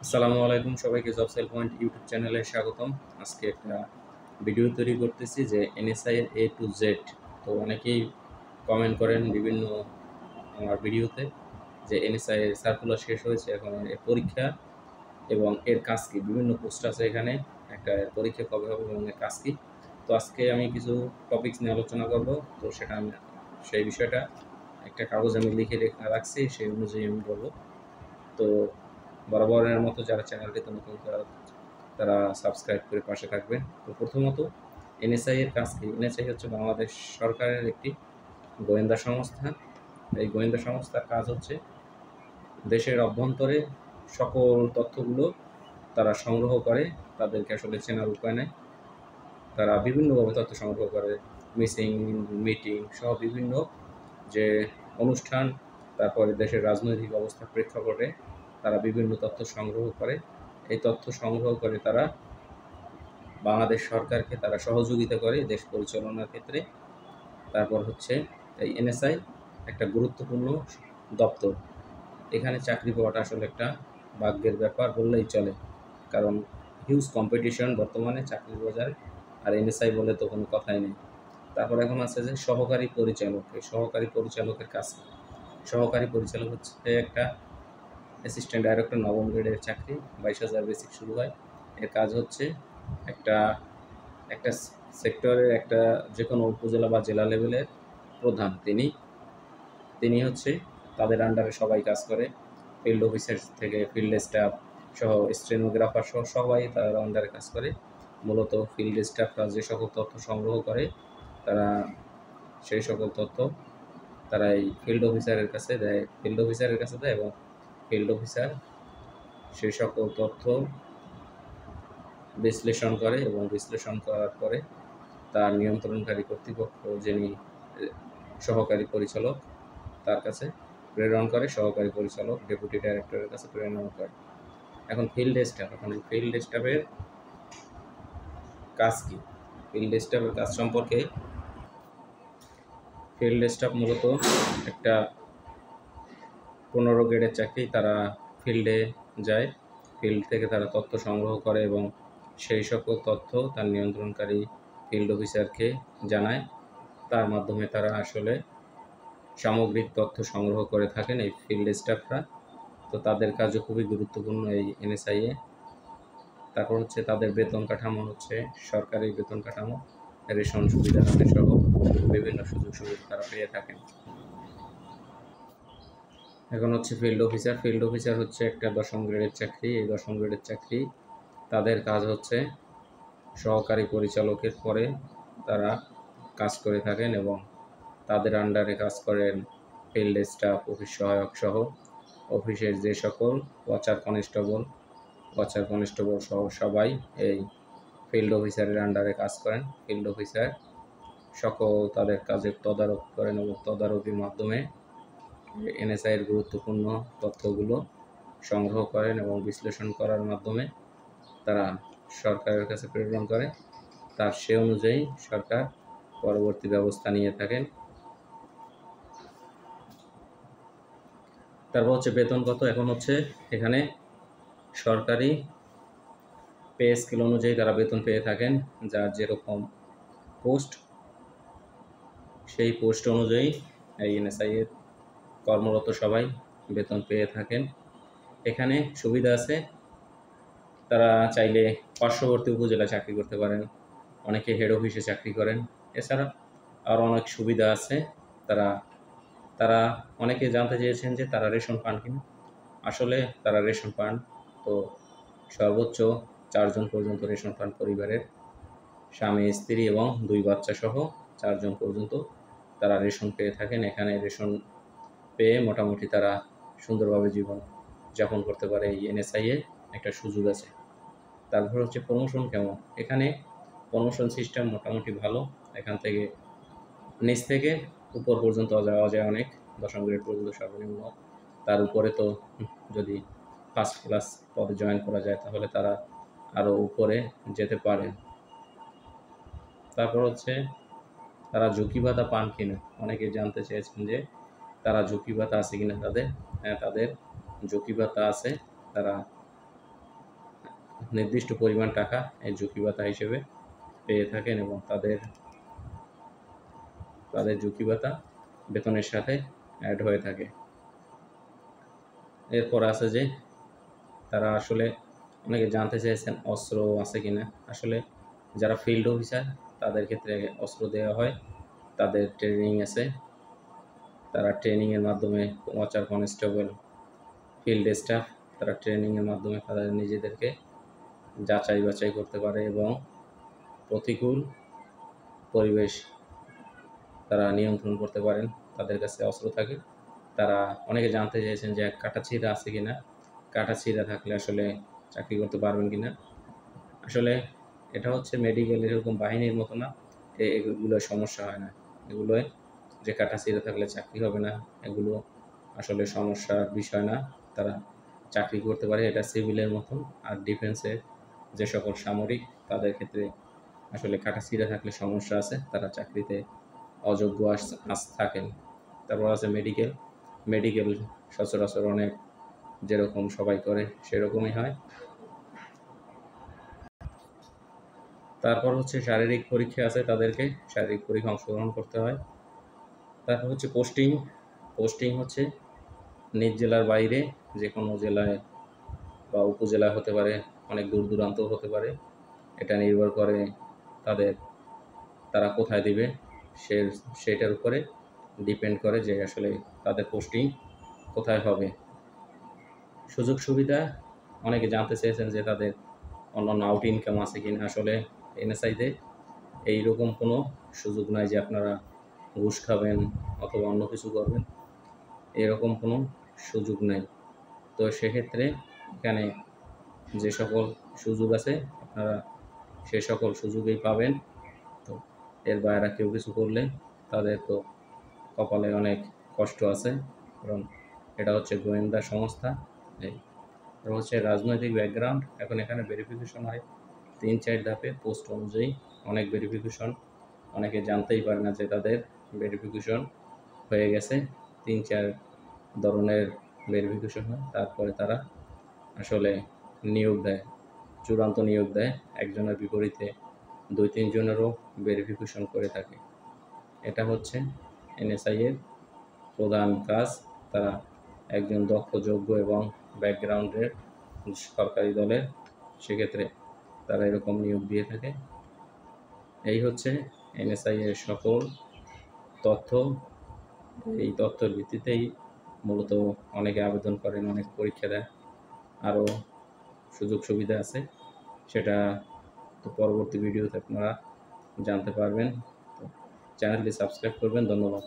আসসালামু আলাইকুম সবাইকে জব সেল পয়েন্ট ইউটিউব চ্যানেলে স্বাগতম। আজকে একটা ভিডিও তৈরি করতেছি যে এনএসআই এর এ টু জেড। তো অনেকেই কমেন্ট করেন বিভিন্ন আমার ভিডিওতে যে এনএসআই এর সার্কুলার শেষ হয়েছে, এখন এর পরীক্ষা এবং এর কাজ কি, বিভিন্ন পোস্ট আছে এখানে, একটা এর পরীক্ষা কবে হবে এবং এর কাজ কি। তো আজকে আমি কিছু টপিকস নিয়ে আলোচনা করব। তো সেটা আমি সেই বিষয়টা একটা কাগজ আমি লিখে রাখছি, সেই অনুযায়ী আমি বলবো। তো বরাবরের মতো যারা চ্যানেলটিতে নতুন তারা সাবস্ক্রাইব করে পাশে থাকবেন। তো প্রথমত এনএসআই এর কাজ কি? এনএসআই হচ্ছে বাংলাদেশ সরকারের একটি গোয়েন্দা সংস্থা। এই গোয়েন্দা সংস্থার কাজ হচ্ছে দেশের অভ্যন্তরে সকল তথ্যগুলো তারা সংগ্রহ করে। তাদেরকে আসলে চেনার উপায় নেই, তারা বিভিন্নভাবে তথ্য সংগ্রহ করে, মিসিং, মিটিং সহ বিভিন্ন যে অনুষ্ঠান, তারপরে দেশের রাজনৈতিক অবস্থার প্রেক্ষাপটে তারা বিভিন্ন তথ্য সংগ্রহ করে। এই তথ্য সংগ্রহ করে তারা বাংলাদেশ সরকারকে তারা সহযোগিতা করে দেশ পরিচালনার ক্ষেত্রে। তারপর হচ্ছে এই এনএসআই একটা গুরুত্বপূর্ণ দপ্তর। এখানে চাকরি পাওয়াটা আসলে একটা ভাগ্যের ব্যাপার বললেই চলে, কারণ হিউজ কম্পিটিশন বর্তমানে চাকরির বাজারে, আর এনএসআই বলে তো কোনো কথাই নেই। তারপর এখন আছে যে সহকারী পরিচালক। এই সহকারী পরিচালকের কাজ কি? সহকারী পরিচালক হচ্ছে একটা অ্যাসিস্ট্যান্ট ডাইরেক্টর, নবম গ্রেডের চাকরি, 22,000 বেসিক শুরু হয়। এর কাজ হচ্ছে একটা একটা সেক্টরের একটা যে কোনো উপজেলা বা জেলা লেভেলের প্রধান, তিনি তিনি হচ্ছে তাদের আন্ডারে সবাই কাজ করে। ফিল্ড অফিসার থেকে ফিল্ড স্টাফ সহ স্টেনোগ্রাফার সহ সবাই তার আন্ডারে কাজ করে। মূলত ফিল্ড স্টাফরা যে সকল তথ্য সংগ্রহ করে, তারা সেই সকল তথ্য তারা এই ফিল্ড অফিসারের কাছে দেয়, এবং ফিল্ড অফিসার সেই সকল তথ্য বিশ্লেষণ করে, এবং বিশ্লেষণ করার পরে তার নিয়ন্ত্রণকারী কর্তৃপক্ষ, যিনি সহকারী পরিচালক, তার কাছে প্রেরণ করে। সহকারী পরিচালক ডেপুটি ডাইরেক্টরের কাছে প্রেরণ করে। এখন ফিল্ড স্টাফের কাজ কি? ফিল্ড স্টাফের কাজ সম্পর্কে, ফিল্ড স্টাফ মূলত একটা 15 গ্রেডের চাকরি। তারা ফিল্ডে যায়, ফিল্ড থেকে তারা তথ্য সংগ্রহ করে এবং সেই সকল তথ্য তার নিয়ন্ত্রণকারী ফিল্ড অফিসারকে জানায়। তার মাধ্যমে তারা আসলে সামগ্রিক তথ্য সংগ্রহ করে থাকেন এই ফিল্ড স্টাফরা। তো তাদের কাজও খুবই গুরুত্বপূর্ণ এই এনএসআইয়ে। তারপর হচ্ছে তাদের বেতন কাঠামো হচ্ছে সরকারি বেতন কাঠামো, রেশন সুবিধা সহ বিভিন্ন সুযোগ সুবিধা তারা পেয়ে থাকেন। এখন হচ্ছে ফিল্ড অফিসার হচ্ছে একটা 10ম গ্রেডের চাকরি। এই 10ম গ্রেডের চাকরি, তাদের কাজ হচ্ছে সহকারী পরিচালকের পরে তারা কাজ করে থাকেন, এবং তাদের আন্ডারে কাজ করেন ফিল্ড স্টাফ, অফিস সহায়ক সহ অফিসের যে সকল ওয়াচার কনস্টেবল সহ সবাই এই ফিল্ড অফিসারের আন্ডারে কাজ করেন। ফিল্ড অফিসার সকল তাদের কাজের তদারক করেন, এবং তদারকির মাধ্যমে এনএসআইয়ের গুরুত্বপূর্ণ তথ্যগুলো সংগ্রহ করেন এবং বিশ্লেষণ করার মাধ্যমে তারা সরকারের কাছে প্রেরণ করে। তার সে অনুযায়ী সরকার পরবর্তী ব্যবস্থা নিয়ে থাকেন। তারপর হচ্ছে বেতন কত। এখন হচ্ছে এখানে সরকারি পে স্কেল অনুযায়ী তারা বেতন পেয়ে থাকেন, যার যেরকম পোস্ট সেই পোস্ট অনুযায়ী এই এনএসআই এর কর্মরত সবাই বেতন পেয়ে থাকেন। এখানে সুবিধা আছে, তারা চাইলে পার্শ্ববর্তী উপজেলায় চাকরি করতে পারেন, অনেকে হেড অফিসে চাকরি করেন। এছাড়া আরও অনেক সুবিধা আছে। তারা তারা অনেকে জানতে চেয়েছেন যে তারা রেশন পান কিনা। আসলে তারা রেশন পান। তো সর্বোচ্চ 4 জন পর্যন্ত রেশন পান পরিবারের, স্বামী, স্ত্রী এবং 2 বাচ্চা সহ 4 জন পর্যন্ত তারা রেশন পেয়ে থাকেন। এখানে রেশন পেয়ে মোটামুটি তারা সুন্দরভাবে জীবন যাপন করতে পারে। এই এনএসআইয়ে একটা সুযোগ আছে। তারপর হচ্ছে প্রমোশন কেমন। এখানে প্রমোশন সিস্টেম মোটামুটি ভালো। এখান থেকে নিচ থেকে উপর পর্যন্ত যাওয়া যায় অনেক, 10ম গ্রেড পর্যন্ত সর্বনিম্ন। তার উপরে তো যদি ফার্স্ট ক্লাস পদে জয়েন করা যায় তাহলে তারা আরও উপরে যেতে পারে। তারপর হচ্ছে তারা ঝুঁকি ভাতা পান কিনা। অনেকে জানতে চেয়েছেন যে তারা ঝুঁকি ভাতা আছে কিনা তাদের। হ্যাঁ, তাদের ঝুঁকি ভাতা আছে। তারা নির্দিষ্ট পরিমাণ টাকা এই ঝুঁকি ভাতা হিসেবে পেয়ে থাকেন এবং তাদের ঝুঁকি ভাতা বেতনের সাথে অ্যাড হয়ে থাকে। এরপর আছে যে তারা আসলে অনেকে জানতে চেয়েছেন অস্ত্র আছে কিনা। আসলে যারা ফিল্ড অফিসার তাদের ক্ষেত্রে অস্ত্র দেওয়া হয়, তাদের ট্রেনিং আছে, তারা ট্রেনিংয়ের মাধ্যমে ওয়াচার কনস্টেবল, ফিল্ড স্টাফ, তারা ট্রেনিংয়ের মাধ্যমে তাদের নিজেদেরকে যাচাই বাছাই করতে পারে এবং প্রতিকূল পরিবেশ তারা নিয়ন্ত্রণ করতে পারেন। তাদের কাছে অস্ত্র থাকে। তারা অনেকে জানতে চেয়েছেন যে কাটাছিঁড়া আছে কিনা, কাটাছিঁড়া থাকলে আসলে চাকরি করতে পারবেন কিনা। আসলে এটা হচ্ছে মেডিকেল এরকম বাহিনীর মতো না, এগুলো সমস্যা হয় না। এগুলোয় যে কাটাছিঁড়া থাকলে চাকরি হবে না, এগুলো আসলে সমস্যার বিষয় না। তারা চাকরি করতে পারে, এটা সিভিলের মতন। আর ডিফেন্সের যে সকল সামরিক, তাদের ক্ষেত্রে আসলে কাটাছিঁড়া থাকলে সমস্যা আছে, তারা চাকরিতে অযোগ্য থাকেন। তারপর আছে মেডিকেল সচরাচর অনেক যেরকম সবাই করে সেরকমই হয়। তারপর হচ্ছে শারীরিক পরীক্ষা আছে, তাদেরকে শারীরিক পরীক্ষা অংশগ্রহণ করতে হয়। তারপর হচ্ছে পোস্টিং হচ্ছে নিজ জেলার বাইরে যে কোনো জেলায় বা উপজেলা হতে পারে, অনেক দূর দূরান্তও হতে পারে। এটা নির্ভর করে তারা কোথায় দিবে সেটার উপরে ডিপেন্ড করে যে আসলে তাদের পোস্টিং কোথায় হবে। সুযোগ সুবিধা অনেকে জানতে চেয়েছেন যে তাদের অন্যান্য আউট ইনকাম আছে কিনা। আসলে এনএসআইতে এইরকম কোনো সুযোগ নাই যে আপনারা ঘুষ খাবেন অথবা অন্য কিছু করবেন, এরকম কোনো সুযোগ নেই। তো সেক্ষেত্রে এখানে যে সকল সুযোগ আছে আপনারা সে সকল সুযোগই পাবেন। তো এর বাইরে কেউ কিছু করলে তাদের তো কপালে অনেক কষ্ট আছে, কারণ এটা হচ্ছে গোয়েন্দা সংস্থা। এটা হচ্ছে রাজনৈতিক ব্যাকগ্রাউন্ড। এখন এখানে ভেরিফিকেশন হয় 3-4 ধাপে পোস্ট অনুযায়ী, অনেক ভেরিফিকেশন। অনেকে জানতেই পারে না যে তাদের ভেরিফিকেশন হয়ে গেছে। 3-4 ধরনের ভেরিফিকেশন হয়, তারপরে তারা আসলে নিয়োগ দেয়, চূড়ান্ত নিয়োগ দেয়। একজনের বিপরীতে 2-3 জনেরও ভেরিফিকেশন করে থাকে। এটা হচ্ছে এনএসআই এর প্রধান কাজ। তারা একজন দক্ষ, যোগ্য এবং ব্যাকগ্রাউন্ডের সরকারি দলের, সেক্ষেত্রে তারা এরকম নিয়োগ দিয়ে থাকে। এই হচ্ছে এনএসআই এর সকল তথ্য। এই তথ্যের ভিত্তিতেই মূলত অনেকে আবেদন করেন, অনেক পরীক্ষা দেয়। আরও সুযোগ সুবিধা আছে, সেটা তো পরবর্তী ভিডিওতে আপনারা জানতে পারবেন। তো চ্যানেলটি সাবস্ক্রাইব করবেন। ধন্যবাদ।